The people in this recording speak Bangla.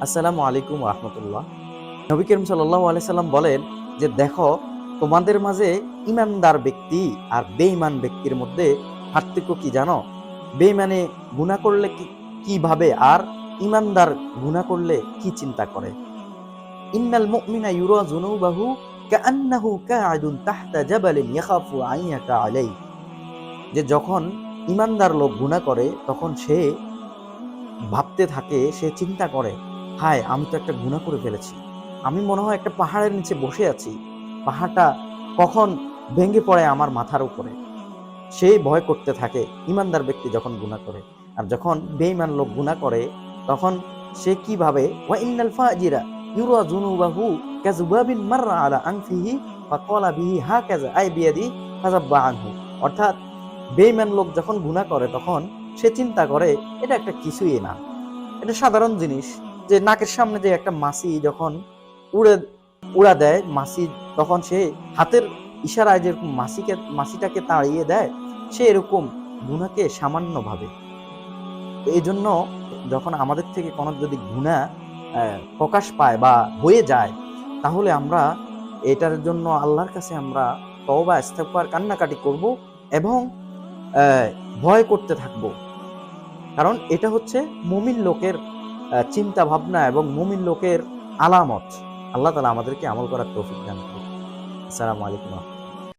আসসালামু আলাইকুম রহমতুল্লাহ। নবী করিম সাল্লাল্লাহু আলাইহি সাল্লাম বলেন যে, দেখো, তোমাদের মাঝে ইমানদার ব্যক্তি আর বেঈমান ব্যক্তির মধ্যে পার্থক্য কি জানো? বেঈমানে গুনাহ করলে কি ভাবে, আর ইমানদার গুনাহ করলে কি চিন্তা করে। ইন্নাল মুমিনা ইউরা যুনুবাহু কাআন্নাহু কাআদুন তাহতা জাবালিন ইয়াখাফু আন ইয়াকা আলাইহি। যে যখন ইমানদার লোক গুনাহ করে তখন সে ভাবতে থাকে, সে চিন্তা করে, হায়, আমি তো একটা গুনাহ করে ফেলেছি। আমি মনে হয় একটা পাহাড়ের নিচে বসে আছি, পাহাড়টা কখন ভেঙে পড়ে আমার মাথার উপরে। সে ভয় করতে থাকে ইমানদার ব্যক্তি যখন গুনাহ করে। আর যখন বেঈমান লোক গুনাহ করে তখন সে কি ভাবে, ওয়া ইন্নাল ফাজিরা ইউরা যুনুবাহু কাযুবাবিন মাররা আলা আনফিহি ফাকালা বিহি হাকাযা আই বিয়াদি ফাযাব্বা আনহু। অর্থাৎ বেঈমান লোক যখন গুনাহ করে তখন সে চিন্তা করে, এটা একটা কিছুই না, এটা সাধারণ জিনিস। যে নাকের সামনে যে একটা মাছি যখন উড়ে উড়া দেয় মাছি, তখন সে হাতের ইশারায় যেরকম মাছিটাকে তাড়িয়ে দেয়, সে এরকম গুনাহকে সামান্য ভাবে। এই জন্য যখন আমাদের থেকে কোনো যদি গুনাহ প্রকাশ পায় বা হয়ে যায়, তাহলে আমরা এটার জন্য আল্লাহর কাছে আমরা তওবা ইস্তেগফার কান্নাকাটি করব এবং ভয় করতে থাকব। কারণ এটা হচ্ছে মুমিন লোকের চিন্তা ভাবনা এবং মুমিন লোকের আলামত। আল্লাহ তাআলা আমাদেরকে আমল করার তৌফিক দান করুন। আসসালামু আলাইকুম।